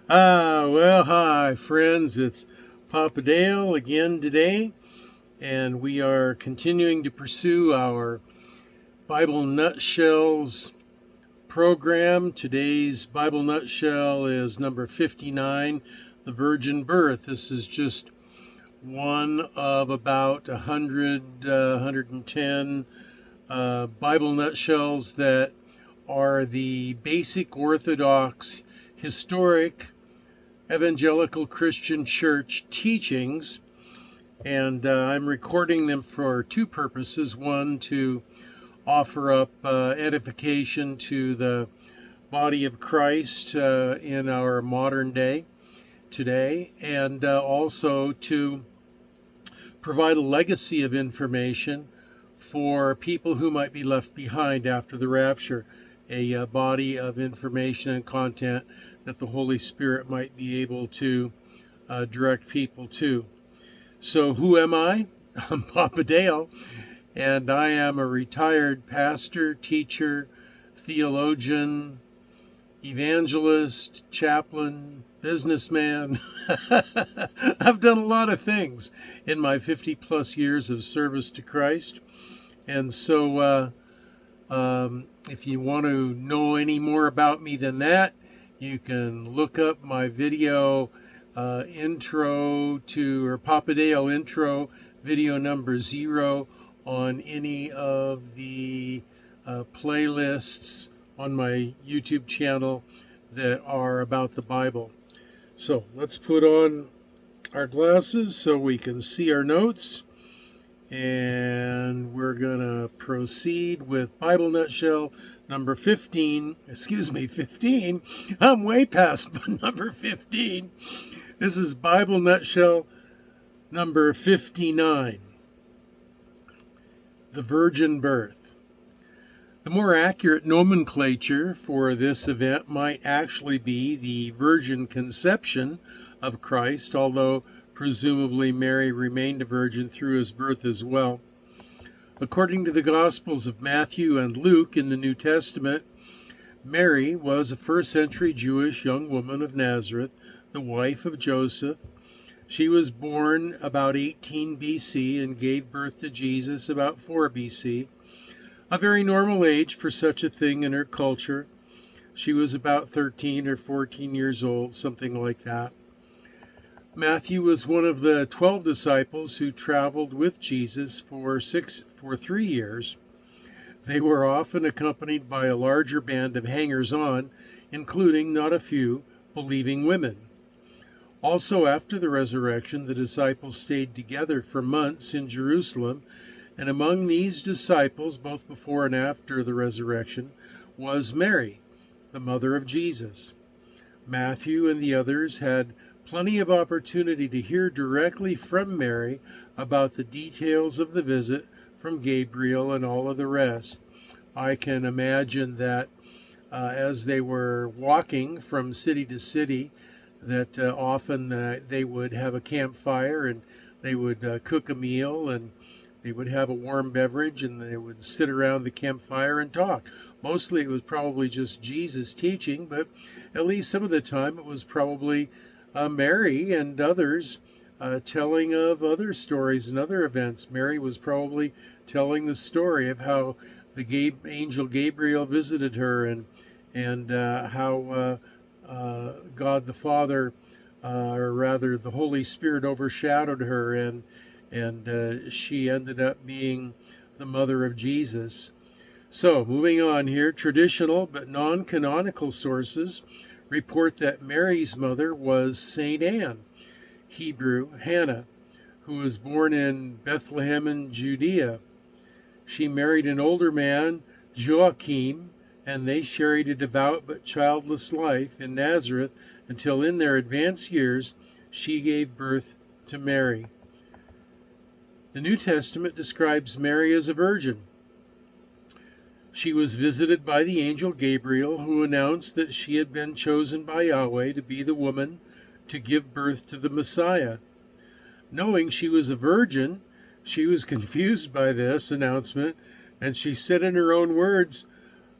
Well, hi, friends. It's Papa Dale again today, and we are continuing to pursue our Bible Nutshells program. Today's Bible Nutshell is number 59, the Virgin Birth. This is just one of about 110 Bible Nutshells that are the basic Orthodox, historic, evangelical Christian church teachings, and I'm recording them for two purposes. One, to offer up edification to the body of Christ in our modern day today, and also to provide a legacy of information for people who might be left behind after the rapture, a body of information and content that the Holy Spirit might be able to direct people to. So who am I? I'm Papa Dale, and I am a retired pastor, teacher, theologian, evangelist, chaplain, businessman. I've done a lot of things in my 50 plus years of service to Christ. And so if you want to know any more about me than that, you can look up my video intro to, or Papa Dale intro, video number 0 on any of the playlists on my YouTube channel that are about the Bible. So let's put on our glasses so we can see our notes. And we're going to proceed with Bible Nutshell number 15. 15. I'm way past number 15. This is Bible Nutshell number 59. The Virgin Birth. The more accurate nomenclature for this event might actually be the Virgin Conception of Christ, although presumably Mary remained a virgin through his birth as well. According to the Gospels of Matthew and Luke in the New Testament, Mary was a first-century Jewish young woman of Nazareth, the wife of Joseph. She was born about 18 BC and gave birth to Jesus about 4 BC, a very normal age for such a thing in her culture. She was about 13 or 14 years old, something like that. Matthew was one of the 12 disciples who traveled with Jesus for 3 years. They were often accompanied by a larger band of hangers-on, including not a few believing women. Also, after the resurrection, the disciples stayed together for months in Jerusalem, and among these disciples, both before and after the resurrection, was Mary, the mother of Jesus. Matthew and the others had plenty of opportunity to hear directly from Mary about the details of the visit from Gabriel and all of the rest. I can imagine that as they were walking from city to city, that often they would have a campfire and they would cook a meal and they would have a warm beverage and they would sit around the campfire and talk. Mostly it was probably just Jesus teaching, but at least some of the time it was probably Mary and others telling of other stories and other events. Mary was probably telling the story of how the angel Gabriel visited her and how God the Father, or rather the Holy Spirit, overshadowed her, and she ended up being the mother of Jesus. So, moving on here, traditional but non-canonical sources report that Mary's mother was Saint Anne, Hebrew Hannah, who was born in Bethlehem in Judea. She married an older man, Joachim, and they shared a devout but childless life in Nazareth until in their advanced years she gave birth to Mary. The New Testament describes Mary as a virgin. She was visited by the angel Gabriel, who announced that she had been chosen by Yahweh to be the woman to give birth to the Messiah. Knowing she was a virgin, she was confused by this announcement, and she said in her own words,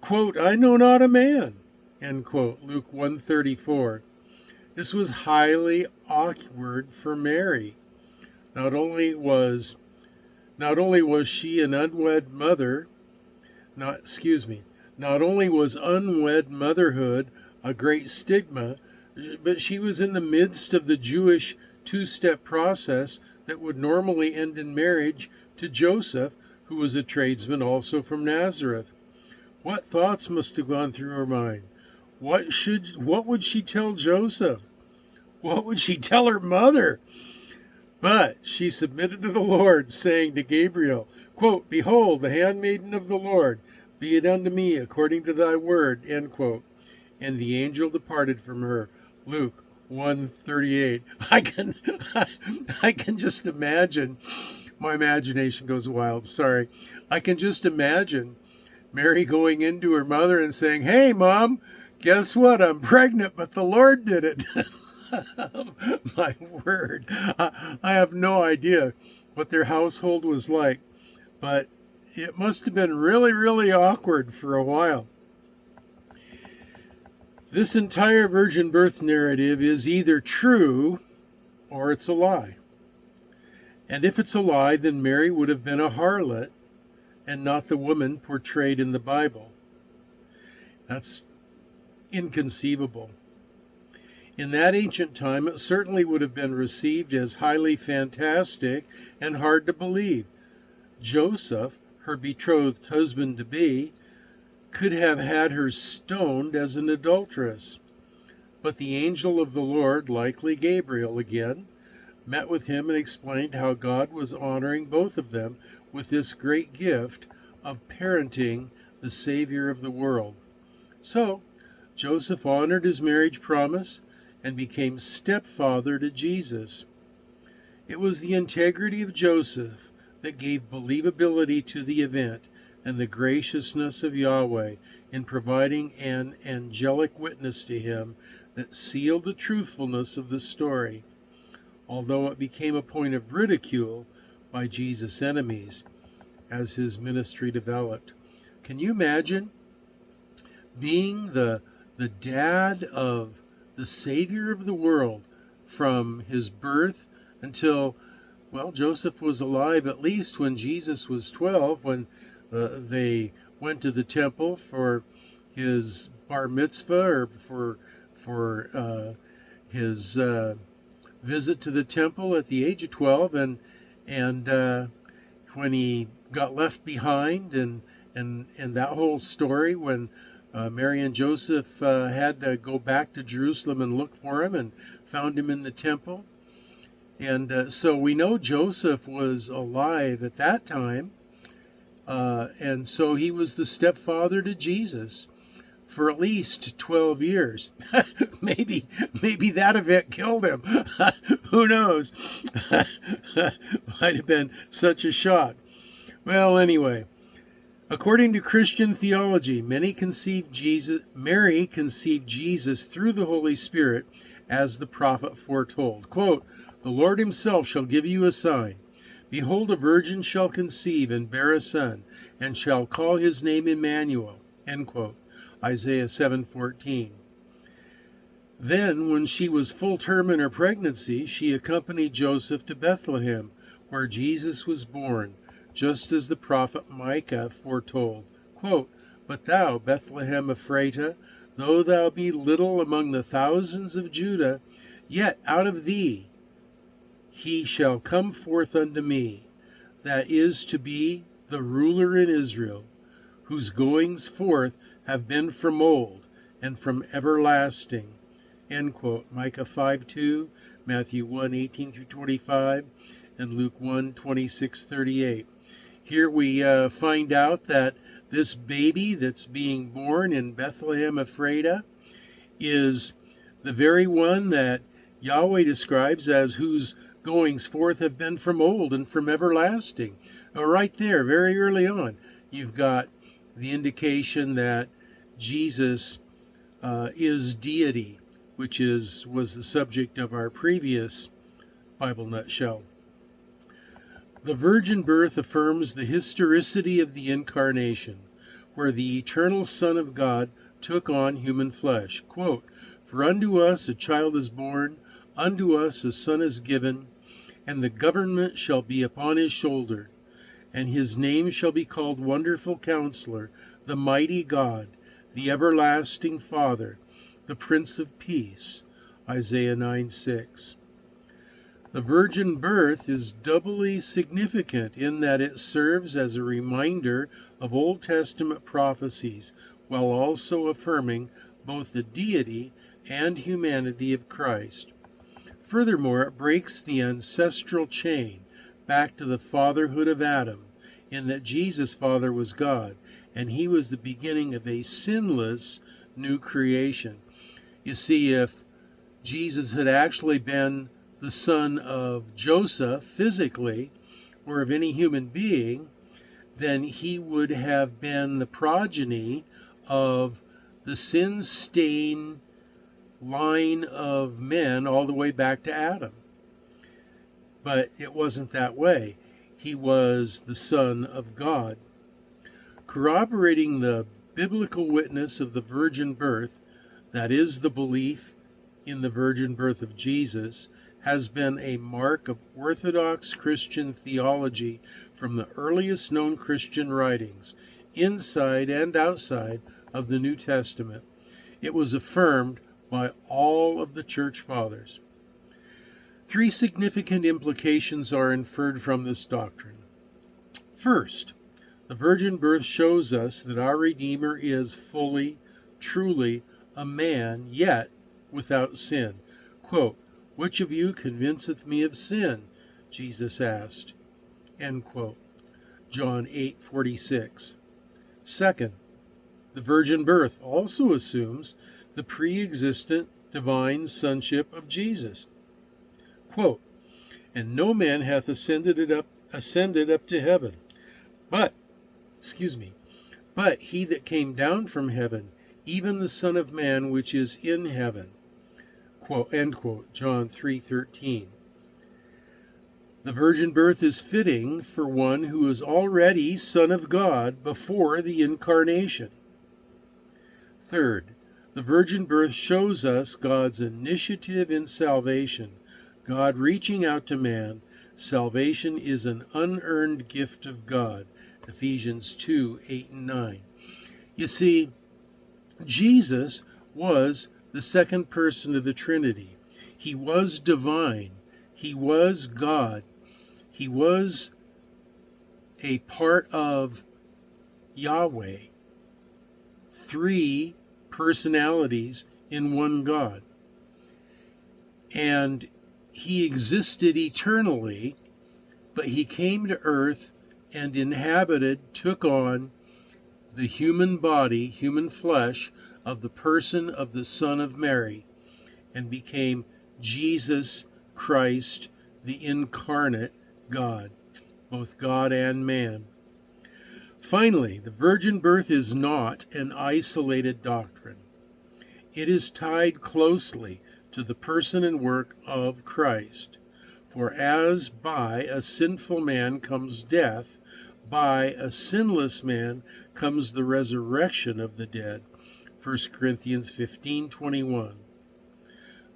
quote, "I know not a man," end quote, Luke 1:34. This was highly awkward for Mary. Not only was she an unwed mother, not only was unwed motherhood a great stigma, but she was in the midst of the Jewish two-step process that would normally end in marriage to Joseph, who was a tradesman also from Nazareth. What thoughts must have gone through her mind? What would she tell Joseph? What would she tell her mother? But she submitted to the Lord, saying to Gabriel, quote, "Behold, the handmaiden of the Lord, be it unto me according to thy word," end quote. And the angel departed from her. Luke 1:38. I can just imagine. My imagination goes wild. Sorry. I can just imagine Mary going into her mother and saying, "Hey, Mom, guess what? I'm pregnant, but the Lord did it." My word. I have no idea what their household was like, but it must have been really, really awkward for a while. This entire virgin birth narrative is either true or it's a lie. And if it's a lie, then Mary would have been a harlot and not the woman portrayed in the Bible. That's inconceivable. In that ancient time, it certainly would have been received as highly fantastic and hard to believe. Joseph, her betrothed husband-to-be, could have had her stoned as an adulteress. But the angel of the Lord, likely Gabriel again, met with him and explained how God was honoring both of them with this great gift of parenting the Savior of the world. So, Joseph honored his marriage promise and became stepfather to Jesus. It was the integrity of Joseph that gave believability to the event and the graciousness of Yahweh in providing an angelic witness to him that sealed the truthfulness of the story, although it became a point of ridicule by Jesus' enemies as his ministry developed. Can you imagine being the dad of the Savior of the world from his birth until, well, Joseph was alive at least when Jesus was 12, when they went to the temple for his bar mitzvah or for his visit to the temple at the age of 12, and when he got left behind, and that whole story when Mary and Joseph had to go back to Jerusalem and look for him and found him in the temple. And so we know Joseph was alive at that time, and so he was the stepfather to Jesus for at least 12 years. maybe that event killed him. Who knows? Might have been such a shock. Well, anyway, according to Christian theology, Mary conceived Jesus through the Holy Spirit as the prophet foretold. Quote, "The Lord himself shall give you a sign. Behold, a virgin shall conceive and bear a son, and shall call his name Emmanuel." End quote. Isaiah 7:14. Then, when she was full term in her pregnancy, she accompanied Joseph to Bethlehem, where Jesus was born, just as the prophet Micah foretold. Quote, "But thou, Bethlehem Ephratah, though thou be little among the thousands of Judah, yet out of thee he shall come forth unto me, that is to be the ruler in Israel, whose goings forth have been from old and from everlasting." End quote. Micah 5:2, Matthew 1:18 through 25, and Luke 1:26-38. Here we find out that this baby that's being born in Bethlehem Ephratah is the very one that Yahweh describes as whose goings forth have been from old and from everlasting. Right there, very early on, you've got the indication that Jesus is deity, which was the subject of our previous Bible Nutshell. The virgin birth affirms the historicity of the Incarnation, where the eternal Son of God took on human flesh. Quote, "For unto us a child is born, unto us a son is given, and the government shall be upon his shoulder, and his name shall be called Wonderful Counselor, the Mighty God, the Everlasting Father, the Prince of Peace." Isaiah 9:6. The virgin birth is doubly significant in that it serves as a reminder of Old Testament prophecies, while also affirming both the deity and humanity of Christ. Furthermore, it breaks the ancestral chain back to the fatherhood of Adam, in that Jesus' father was God, and he was the beginning of a sinless new creation. You see, if Jesus had actually been the son of Joseph physically, or of any human being, then he would have been the progeny of the sin-stained line of men all the way back to Adam. But it wasn't that way. He was the Son of God. Corroborating the biblical witness of the virgin birth, that is the belief in the virgin birth of Jesus, has been a mark of Orthodox Christian theology from the earliest known Christian writings, inside and outside of the New Testament. It was affirmed by all of the church fathers. 3 significant implications are inferred from this doctrine. First, the virgin birth shows us that our Redeemer is fully, truly a man, yet without sin. Quote, "Which of you convinceth me of sin?" Jesus asked. End quote. John 8:46. Second, the virgin birth also assumes the pre-existent divine sonship of Jesus. Quote, "And no man hath ascended up to heaven, but he that came down from heaven, even the Son of Man which is in heaven." Quote, end quote, John 3:13. The virgin birth is fitting for one who is already Son of God before the incarnation. Third, the virgin birth shows us God's initiative in salvation. God reaching out to man. Salvation is an unearned gift of God. Ephesians 2:8 and 9. You see, Jesus was the second person of the Trinity. He was divine. He was God. He was a part of Yahweh. 3 personalities in one God. And he existed eternally, but he came to earth and took on the human body, human flesh, of the person of the Son of Mary, and became Jesus Christ, the incarnate God, both God and man. Finally, the virgin birth is not an isolated doctrine. It is tied closely to the person and work of Christ. For as by a sinful man comes death, by a sinless man comes the resurrection of the dead. 1 Corinthians 15:21.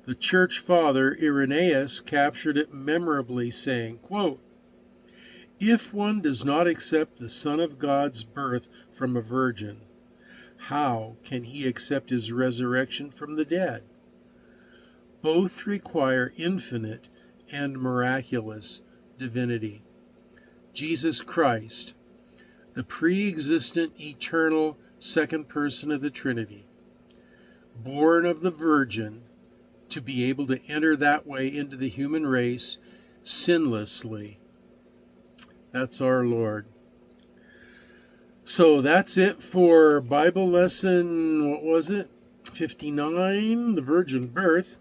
The church father Irenaeus captured it memorably, saying, quote, "If one does not accept the Son of God's birth from a virgin, how can he accept his resurrection from the dead? Both require infinite and miraculous divinity. Jesus Christ, the pre-existent, eternal second person of the Trinity, born of the Virgin, to be able to enter that way into the human race sinlessly. That's our Lord." So that's it for Bible lesson, 59, the virgin birth.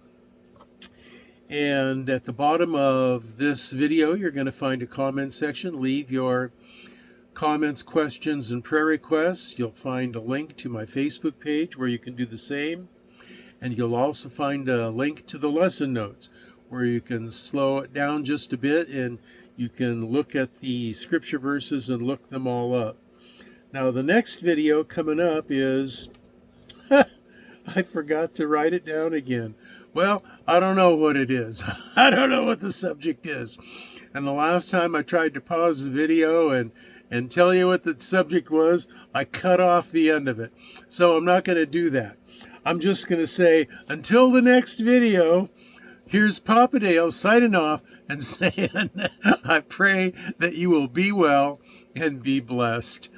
And at the bottom of this video, you're going to find a comment section. Leave your comments, questions, and prayer requests. You'll find a link to my Facebook page where you can do the same. And you'll also find a link to the lesson notes where you can slow it down just a bit and you can look at the scripture verses and look them all up. Now, the next video coming up is I forgot to write it down again. Well, I don't know what it is. I don't know what the subject is. And the last time I tried to pause the video and tell you what the subject was, I cut off the end of it. So I'm not going to do that. I'm just going to say, until the next video, here's Papa Dale signing off and saying, I pray that you will be well and be blessed.